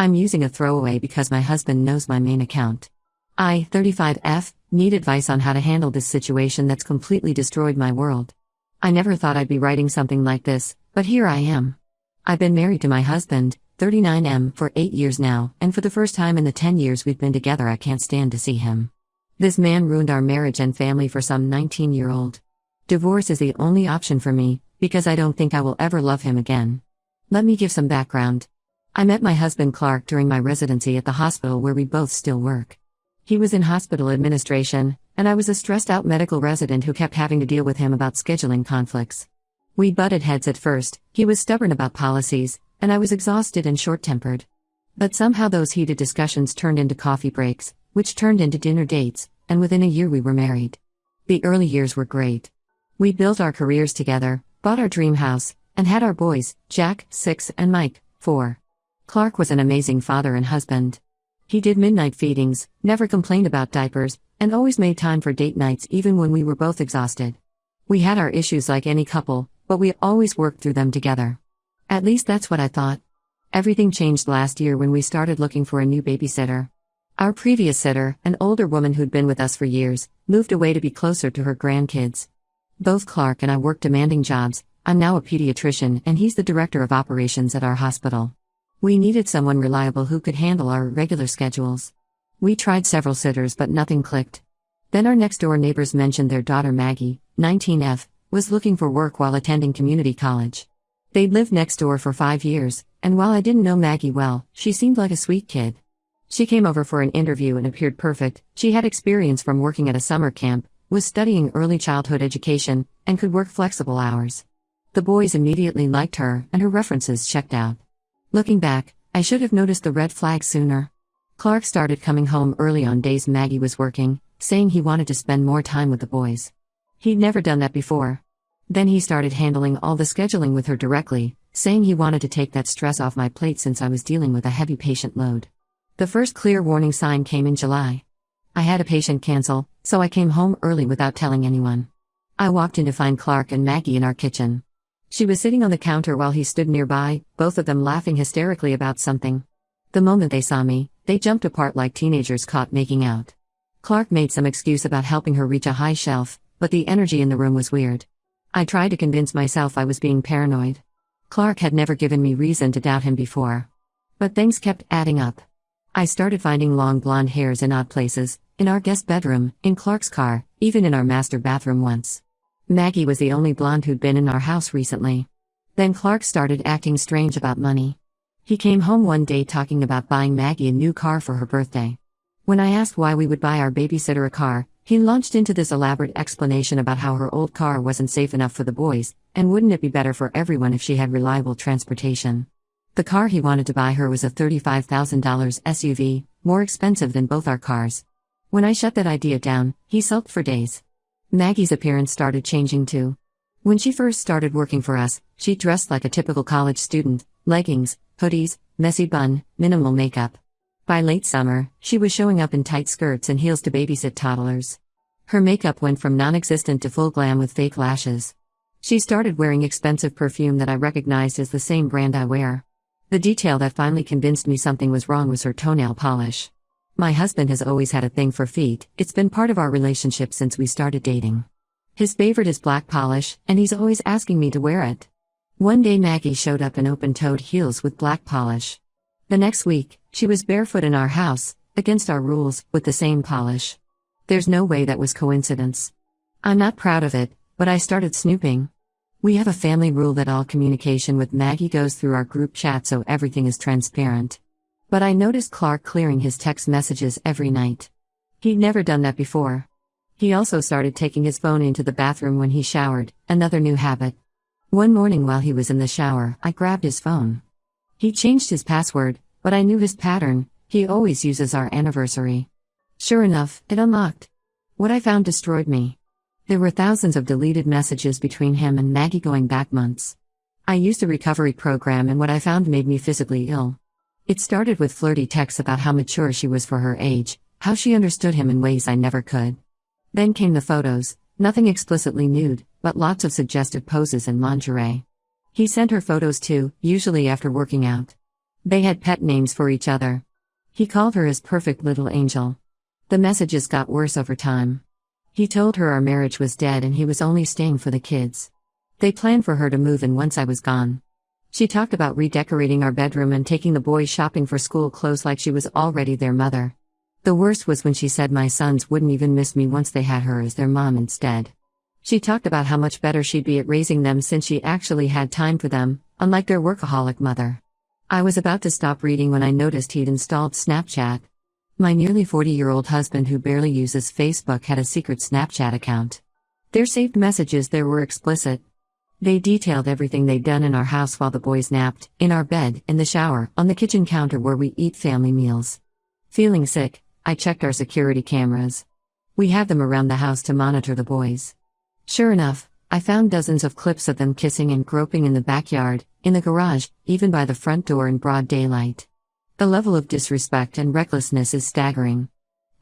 I'm using a throwaway because my husband knows my main account. I, 35F, need advice on how to handle this situation that's completely destroyed my world. I never thought I'd be writing something like this, but here I am. I've been married to my husband, 39M, for 8 years now, and for the first time in the 10 years we've been together I can't stand to see him. This man ruined our marriage and family for some 19-year-old. Divorce is the only option for me, because I don't think I will ever love him again. Let me give some background. I met my husband Clark during my residency at the hospital where we both still work. He was in hospital administration, and I was a stressed-out medical resident who kept having to deal with him about scheduling conflicts. We butted heads at first. He was stubborn about policies, and I was exhausted and short-tempered. But somehow those heated discussions turned into coffee breaks, which turned into dinner dates, and within a year we were married. The early years were great. We built our careers together, bought our dream house, and had our boys, Jack, 6, and Mike, 4. Clark was an amazing father and husband. He did midnight feedings, never complained about diapers, and always made time for date nights even when we were both exhausted. We had our issues like any couple, but we always worked through them together. At least that's what I thought. Everything changed last year when we started looking for a new babysitter. Our previous sitter, an older woman who'd been with us for years, moved away to be closer to her grandkids. Both Clark and I work demanding jobs. I'm now a pediatrician and he's the director of operations at our hospital. We needed someone reliable who could handle our irregular schedules. We tried several sitters but nothing clicked. Then our next-door neighbors mentioned their daughter Maggie, 19F, was looking for work while attending community college. They'd lived next door for 5 years, and while I didn't know Maggie well, she seemed like a sweet kid. She came over for an interview and appeared perfect. She had experience from working at a summer camp, was studying early childhood education, and could work flexible hours. The boys immediately liked her, and her references checked out. Looking back, I should have noticed the red flags sooner. Clark started coming home early on days Maggie was working, saying he wanted to spend more time with the boys. He'd never done that before. Then he started handling all the scheduling with her directly, saying he wanted to take that stress off my plate since I was dealing with a heavy patient load. The first clear warning sign came in July. I had a patient cancel, so I came home early without telling anyone. I walked in to find Clark and Maggie in our kitchen. She was sitting on the counter while he stood nearby, both of them laughing hysterically about something. The moment they saw me, they jumped apart like teenagers caught making out. Clark made some excuse about helping her reach a high shelf, but the energy in the room was weird. I tried to convince myself I was being paranoid. Clark had never given me reason to doubt him before. But things kept adding up. I started finding long blonde hairs in odd places, in our guest bedroom, in Clark's car, even in our master bathroom once. Maggie was the only blonde who'd been in our house recently. Then Clark started acting strange about money. He came home one day talking about buying Maggie a new car for her birthday. When I asked why we would buy our babysitter a car, he launched into this elaborate explanation about how her old car wasn't safe enough for the boys, and wouldn't it be better for everyone if she had reliable transportation. The car he wanted to buy her was a $35,000 SUV, more expensive than both our cars. When I shut that idea down, he sulked for days. Maggie's appearance started changing too. When she first started working for us, she dressed like a typical college student, leggings, hoodies, messy bun, minimal makeup. By late summer, she was showing up in tight skirts and heels to babysit toddlers. Her makeup went from non-existent to full glam with fake lashes. She started wearing expensive perfume that I recognized as the same brand I wear. The detail that finally convinced me something was wrong was her toenail polish. My husband has always had a thing for feet. It's been part of our relationship since we started dating. His favorite is black polish, and he's always asking me to wear it. One day Maggie showed up in open-toed heels with black polish. The next week, she was barefoot in our house, against our rules, with the same polish. There's no way that was coincidence. I'm not proud of it, but I started snooping. We have a family rule that all communication with Maggie goes through our group chat so everything is transparent. But I noticed Clark clearing his text messages every night. He'd never done that before. He also started taking his phone into the bathroom when he showered, another new habit. One morning while he was in the shower, I grabbed his phone. He changed his password, but I knew his pattern. He always uses our anniversary. Sure enough, it unlocked. What I found destroyed me. There were thousands of deleted messages between him and Maggie going back months. I used a recovery program and what I found made me physically ill. It started with flirty texts about how mature she was for her age, how she understood him in ways I never could. Then came the photos, nothing explicitly nude, but lots of suggestive poses in lingerie. He sent her photos too, usually after working out. They had pet names for each other. He called her his perfect little angel. The messages got worse over time. He told her our marriage was dead and he was only staying for the kids. They planned for her to move in once I was gone. She talked about redecorating our bedroom and taking the boys shopping for school clothes like she was already their mother. The worst was when she said my sons wouldn't even miss me once they had her as their mom instead. She talked about how much better she'd be at raising them since she actually had time for them, unlike their workaholic mother. I was about to stop reading when I noticed he'd installed Snapchat. My nearly 40-year-old husband who barely uses Facebook had a secret Snapchat account. Their saved messages there were explicit. They detailed everything they'd done in our house while the boys napped, in our bed, in the shower, on the kitchen counter where we eat family meals. Feeling sick, I checked our security cameras. We have them around the house to monitor the boys. Sure enough, I found dozens of clips of them kissing and groping in the backyard, in the garage, even by the front door in broad daylight. The level of disrespect and recklessness is staggering.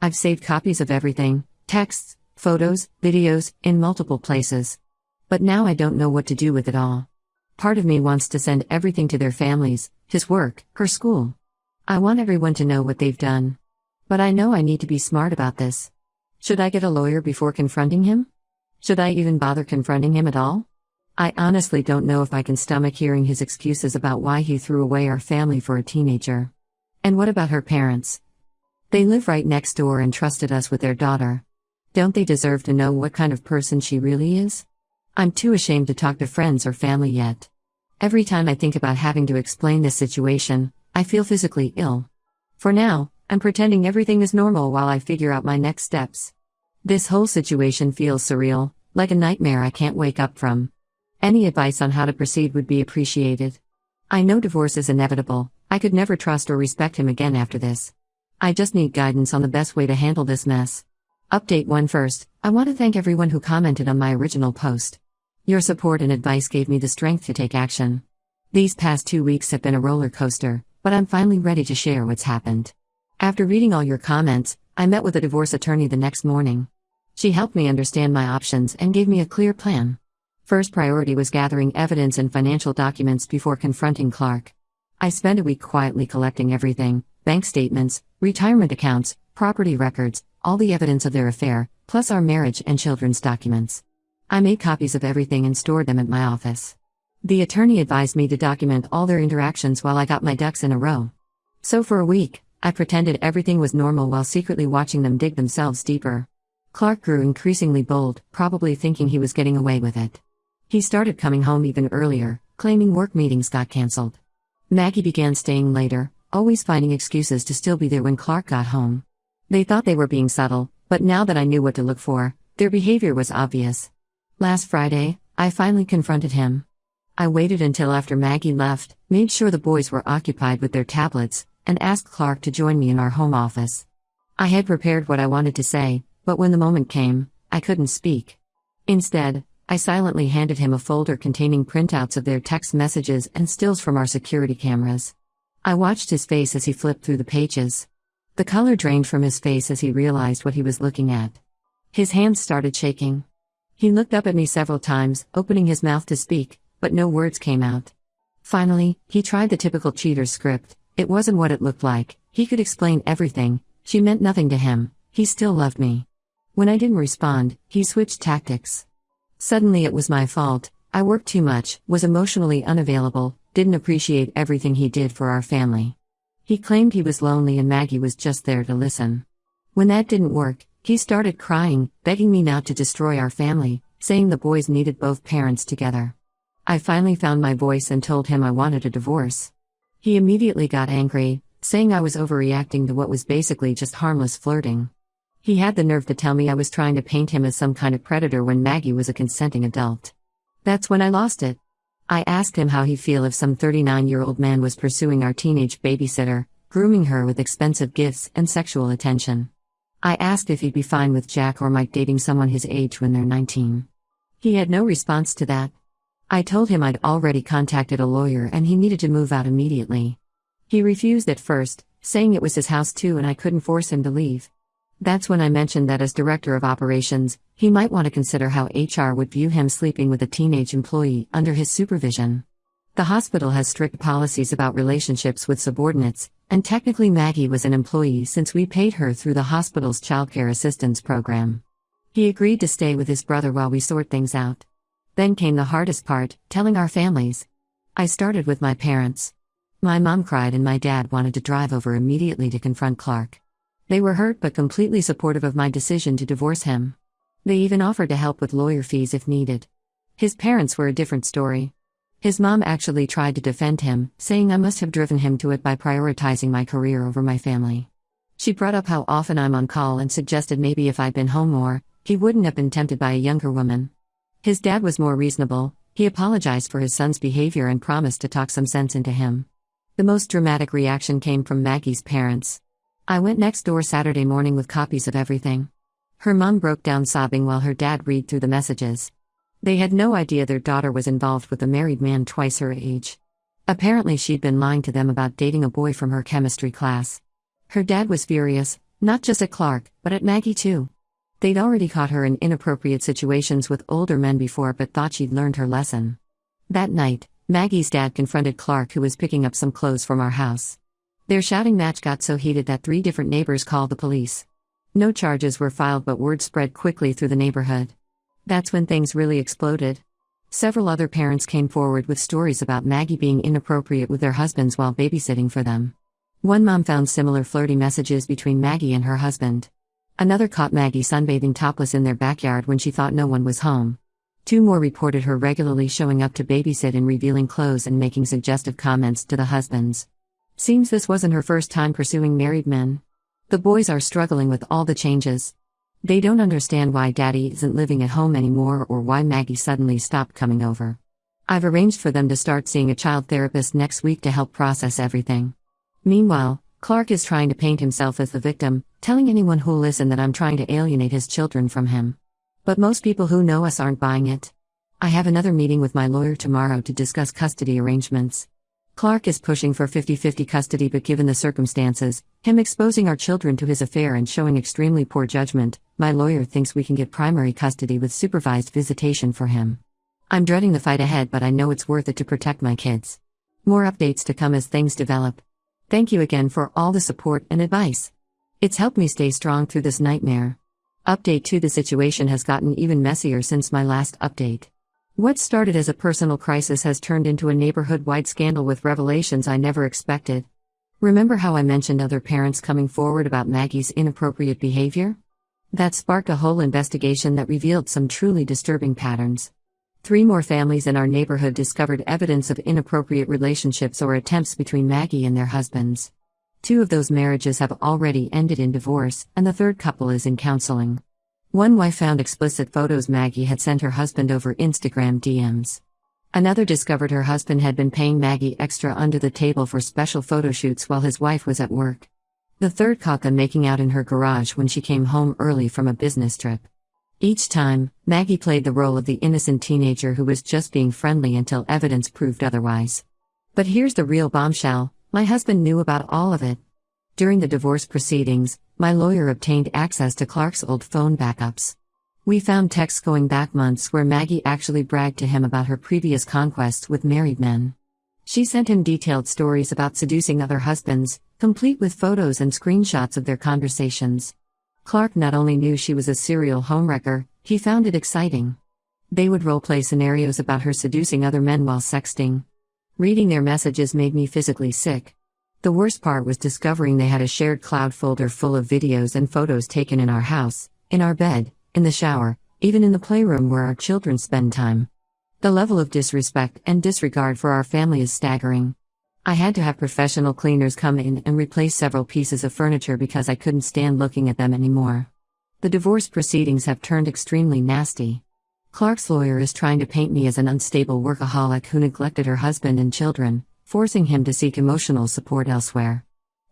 I've saved copies of everything, texts, photos, videos, in multiple places. But now I don't know what to do with it all. Part of me wants to send everything to their families, his work, her school. I want everyone to know what they've done. But I know I need to be smart about this. Should I get a lawyer before confronting him? Should I even bother confronting him at all? I honestly don't know if I can stomach hearing his excuses about why he threw away our family for a teenager. And what about her parents? They live right next door and trusted us with their daughter. Don't they deserve to know what kind of person she really is? I'm too ashamed to talk to friends or family yet. Every time I think about having to explain this situation, I feel physically ill. For now, I'm pretending everything is normal while I figure out my next steps. This whole situation feels surreal, like a nightmare I can't wake up from. Any advice on how to proceed would be appreciated. I know divorce is inevitable. I could never trust or respect him again after this. I just need guidance on the best way to handle this mess. Update 1 first, I want to thank everyone who commented on my original post. Your support and advice gave me the strength to take action. These past 2 weeks have been a roller coaster, but I'm finally ready to share what's happened. After reading all your comments, I met with a divorce attorney the next morning. She helped me understand my options and gave me a clear plan. First priority was gathering evidence and financial documents before confronting Clark. I spent a week quietly collecting everything: bank statements, retirement accounts, property records, all the evidence of their affair, plus our marriage and children's documents. I made copies of everything and stored them at my office. The attorney advised me to document all their interactions while I got my ducks in a row. So for a week, I pretended everything was normal while secretly watching them dig themselves deeper. Clark grew increasingly bold, probably thinking he was getting away with it. He started coming home even earlier, claiming work meetings got cancelled. Maggie began staying later, always finding excuses to still be there when Clark got home. They thought they were being subtle, but now that I knew what to look for, their behavior was obvious. Last Friday, I finally confronted him. I waited until after Maggie left, made sure the boys were occupied with their tablets, and asked Clark to join me in our home office. I had prepared what I wanted to say, but when the moment came, I couldn't speak. Instead, I silently handed him a folder containing printouts of their text messages and stills from our security cameras. I watched his face as he flipped through the pages. The color drained from his face as he realized what he was looking at. His hands started shaking. He looked up at me several times, opening his mouth to speak, but no words came out. Finally, he tried the typical cheater script. It wasn't what it looked like. He could explain everything. She meant nothing to him. He still loved me. When I didn't respond, he switched tactics. Suddenly it was my fault. I worked too much, was emotionally unavailable, didn't appreciate everything he did for our family. He claimed he was lonely and Maggie was just there to listen. When that didn't work, he started crying, begging me not to destroy our family, saying the boys needed both parents together. I finally found my voice and told him I wanted a divorce. He immediately got angry, saying I was overreacting to what was basically just harmless flirting. He had the nerve to tell me I was trying to paint him as some kind of predator when Maggie was a consenting adult. That's when I lost it. I asked him how he'd feel if some 39-year-old man was pursuing our teenage babysitter, grooming her with expensive gifts and sexual attention. I asked if he'd be fine with Jack or Mike dating someone his age when they're 19. He had no response to that. I told him I'd already contacted a lawyer and he needed to move out immediately. He refused at first, saying it was his house too and I couldn't force him to leave. That's when I mentioned that as director of operations, he might want to consider how HR would view him sleeping with a teenage employee under his supervision. The hospital has strict policies about relationships with subordinates, and technically Maggie was an employee since we paid her through the hospital's childcare assistance program. He agreed to stay with his brother while we sort things out. Then came the hardest part, telling our families. I started with my parents. My mom cried and my dad wanted to drive over immediately to confront Clark. They were hurt but completely supportive of my decision to divorce him. They even offered to help with lawyer fees if needed. His parents were a different story. His mom actually tried to defend him, saying I must have driven him to it by prioritizing my career over my family. She brought up how often I'm on call and suggested maybe if I'd been home more, he wouldn't have been tempted by a younger woman. His dad was more reasonable. He apologized for his son's behavior and promised to talk some sense into him. The most dramatic reaction came from Maggie's parents. I went next door Saturday morning with copies of everything. Her mom broke down sobbing while her dad read through the messages. They had no idea their daughter was involved with a married man twice her age. Apparently she'd been lying to them about dating a boy from her chemistry class. Her dad was furious, not just at Clark, but at Maggie too. They'd already caught her in inappropriate situations with older men before but thought she'd learned her lesson. That night, Maggie's dad confronted Clark, who was picking up some clothes from our house. Their shouting match got so heated that 3 different neighbors called the police. No charges were filed but word spread quickly through the neighborhood. That's when things really exploded. Several other parents came forward with stories about Maggie being inappropriate with their husbands while babysitting for them. One mom found similar flirty messages between Maggie and her husband. Another caught Maggie sunbathing topless in their backyard when she thought no one was home. 2 more reported her regularly showing up to babysit and revealing clothes and making suggestive comments to the husbands. Seems this wasn't her first time pursuing married men. The boys are struggling with all the changes. They don't understand why Daddy isn't living at home anymore or why Maggie suddenly stopped coming over. I've arranged for them to start seeing a child therapist next week to help process everything. Meanwhile, Clark is trying to paint himself as the victim, telling anyone who'll listen that I'm trying to alienate his children from him. But most people who know us aren't buying it. I have another meeting with my lawyer tomorrow to discuss custody arrangements. Clark is pushing for 50-50 custody, but given the circumstances, him exposing our children to his affair and showing extremely poor judgment, my lawyer thinks we can get primary custody with supervised visitation for him. I'm dreading the fight ahead, but I know it's worth it to protect my kids. More updates to come as things develop. Thank you again for all the support and advice. It's helped me stay strong through this nightmare. Update 2: the situation has gotten even messier since my last update. What started as a personal crisis has turned into a neighborhood-wide scandal with revelations I never expected. Remember how I mentioned other parents coming forward about Maggie's inappropriate behavior? That sparked a whole investigation that revealed some truly disturbing patterns. 3 more families in our neighborhood discovered evidence of inappropriate relationships or attempts between Maggie and their husbands. 2 of those marriages have already ended in divorce, and the 3rd couple is in counseling. One wife found explicit photos Maggie had sent her husband over Instagram DMs. Another discovered her husband had been paying Maggie extra under the table for special photo shoots while his wife was at work. The 3rd caught them making out in her garage when she came home early from a business trip. Each time, Maggie played the role of the innocent teenager who was just being friendly until evidence proved otherwise. But here's the real bombshell: my husband knew about all of it. During the divorce proceedings, my lawyer obtained access to Clark's old phone backups. We found texts going back months where Maggie actually bragged to him about her previous conquests with married men. She sent him detailed stories about seducing other husbands, complete with photos and screenshots of their conversations. Clark not only knew she was a serial homewrecker, he found it exciting. They would role-play scenarios about her seducing other men while sexting. Reading their messages made me physically sick. The worst part was discovering they had a shared cloud folder full of videos and photos taken in our house, in our bed, in the shower, even in the playroom where our children spend time. The level of disrespect and disregard for our family is staggering. I had to have professional cleaners come in and replace several pieces of furniture because I couldn't stand looking at them anymore. The divorce proceedings have turned extremely nasty. Clark's lawyer is trying to paint me as an unstable workaholic who neglected her husband and children, forcing him to seek emotional support elsewhere.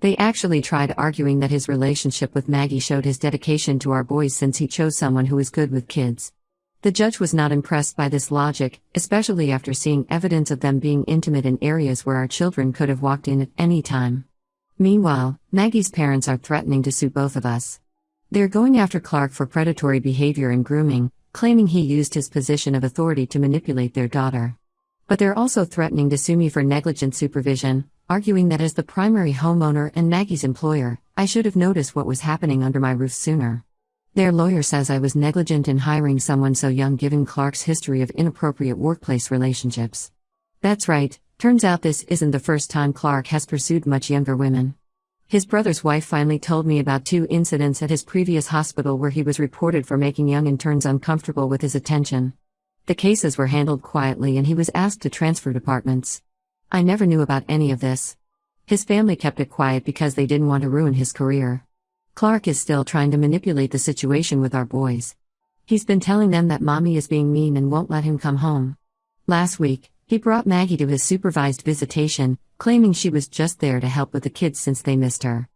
They actually tried arguing that his relationship with Maggie showed his dedication to our boys since he chose someone who is good with kids. The judge was not impressed by this logic, especially after seeing evidence of them being intimate in areas where our children could have walked in at any time. Meanwhile, Maggie's parents are threatening to sue both of us. They're going after Clark for predatory behavior and grooming, claiming he used his position of authority to manipulate their daughter. But they're also threatening to sue me for negligent supervision, arguing that as the primary homeowner and Maggie's employer, I should have noticed what was happening under my roof sooner. Their lawyer says I was negligent in hiring someone so young given Clark's history of inappropriate workplace relationships. That's right, turns out this isn't the first time Clark has pursued much younger women. His brother's wife finally told me about 2 incidents at his previous hospital where he was reported for making young interns uncomfortable with his attention. The cases were handled quietly and he was asked to transfer departments. I never knew about any of this. His family kept it quiet because they didn't want to ruin his career. Clark is still trying to manipulate the situation with our boys. He's been telling them that mommy is being mean and won't let him come home. Last week, he brought Maggie to his supervised visitation, claiming she was just there to help with the kids since they missed her.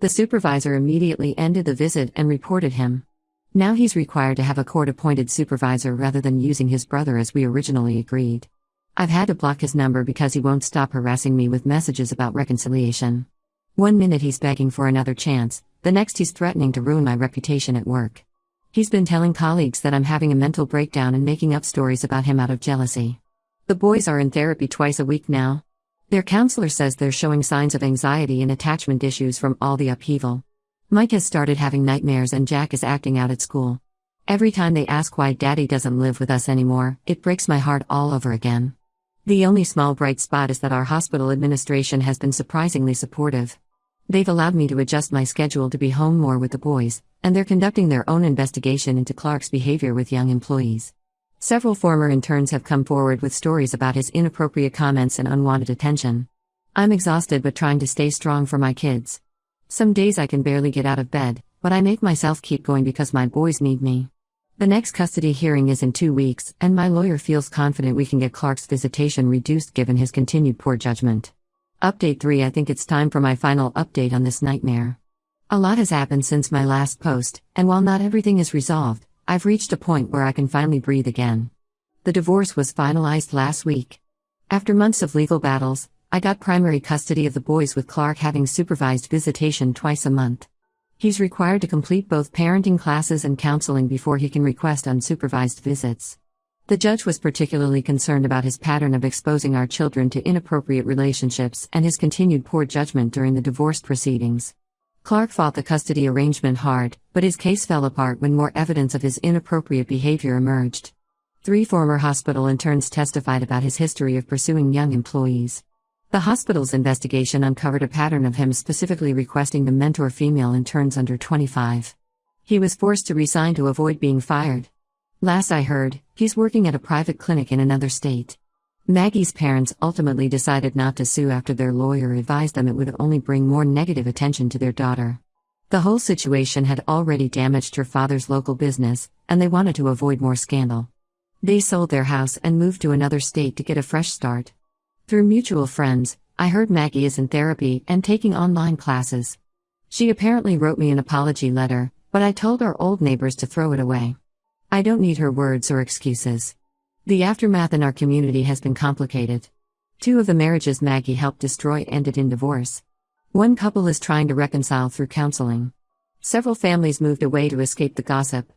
The supervisor immediately ended the visit and reported him. Now he's required to have a court-appointed supervisor rather than using his brother as we originally agreed. I've had to block his number because he won't stop harassing me with messages about reconciliation. One minute he's begging for another chance, the next he's threatening to ruin my reputation at work. He's been telling colleagues that I'm having a mental breakdown and making up stories about him out of jealousy. The boys are in therapy twice a week now. Their counselor says they're showing signs of anxiety and attachment issues from all the upheaval. Mike has started having nightmares and Jack is acting out at school. Every time they ask why Daddy doesn't live with us anymore, it breaks my heart all over again. The only small bright spot is that our hospital administration has been surprisingly supportive. They've allowed me to adjust my schedule to be home more with the boys, and they're conducting their own investigation into Clark's behavior with young employees. Several former interns have come forward with stories about his inappropriate comments and unwanted attention. I'm exhausted but trying to stay strong for my kids. Some days I can barely get out of bed, but I make myself keep going because my boys need me. The next custody hearing is in 2 weeks, and my lawyer feels confident we can get Clark's visitation reduced given his continued poor judgment. Update 3. I think it's time for my final update on this nightmare. A lot has happened since my last post, and while not everything is resolved, I've reached a point where I can finally breathe again. The divorce was finalized last week. After months of legal battles, I got primary custody of the boys with Clark having supervised visitation twice a month. He's required to complete both parenting classes and counseling before he can request unsupervised visits. The judge was particularly concerned about his pattern of exposing our children to inappropriate relationships and his continued poor judgment during the divorce proceedings. Clark fought the custody arrangement hard, but his case fell apart when more evidence of his inappropriate behavior emerged. 3 former hospital interns testified about his history of pursuing young employees. The hospital's investigation uncovered a pattern of him specifically requesting to mentor female interns under 25. He was forced to resign to avoid being fired. Last I heard, he's working at a private clinic in another state. Maggie's parents ultimately decided not to sue after their lawyer advised them it would only bring more negative attention to their daughter. The whole situation had already damaged her father's local business, and they wanted to avoid more scandal. They sold their house and moved to another state to get a fresh start. Through mutual friends, I heard Maggie is in therapy and taking online classes. She apparently wrote me an apology letter, but I told our old neighbors to throw it away. I don't need her words or excuses. The aftermath in our community has been complicated. 2 of the marriages Maggie helped destroy ended in divorce. One couple is trying to reconcile through counseling. Several families moved away to escape the gossip.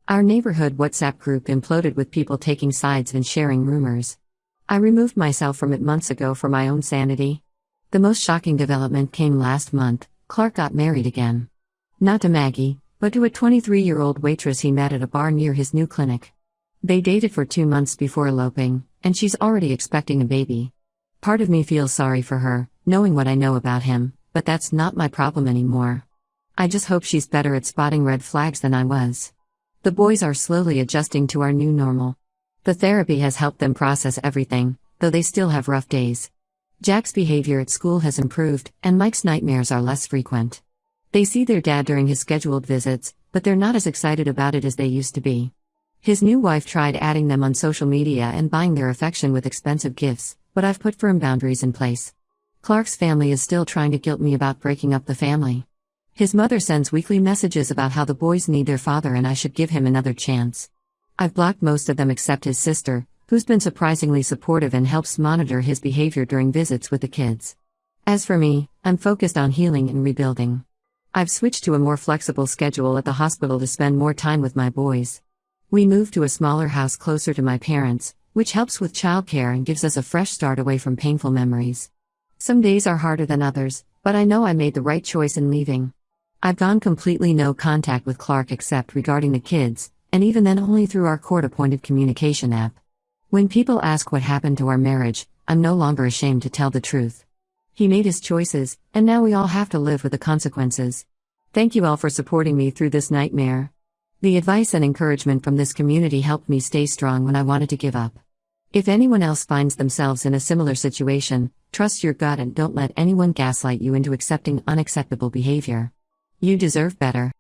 Our neighborhood WhatsApp group imploded with people taking sides and sharing rumors. I removed myself from it months ago for my own sanity. The most shocking development came last month. Clark got married again. Not to Maggie, but to a 23-year-old waitress he met at a bar near his new clinic. They dated for 2 months before eloping, and she's already expecting a baby. Part of me feels sorry for her, knowing what I know about him, but that's not my problem anymore. I just hope she's better at spotting red flags than I was. The boys are slowly adjusting to our new normal. The therapy has helped them process everything, though they still have rough days. Jack's behavior at school has improved, and Mike's nightmares are less frequent. They see their dad during his scheduled visits, but they're not as excited about it as they used to be. His new wife tried adding them on social media and buying their affection with expensive gifts, but I've put firm boundaries in place. Clark's family is still trying to guilt me about breaking up the family. His mother sends weekly messages about how the boys need their father and I should give him another chance. I've blocked most of them except his sister, who's been surprisingly supportive and helps monitor his behavior during visits with the kids. As for me, I'm focused on healing and rebuilding. I've switched to a more flexible schedule at the hospital to spend more time with my boys. We moved to a smaller house closer to my parents, which helps with childcare and gives us a fresh start away from painful memories. Some days are harder than others, but I know I made the right choice in leaving. I've gone completely no contact with Clark except regarding the kids, and even then only through our court-appointed communication app. When people ask what happened to our marriage, I'm no longer ashamed to tell the truth. He made his choices, and now we all have to live with the consequences. Thank you all for supporting me through this nightmare. The advice and encouragement from this community helped me stay strong when I wanted to give up. If anyone else finds themselves in a similar situation, trust your gut and don't let anyone gaslight you into accepting unacceptable behavior. You deserve better.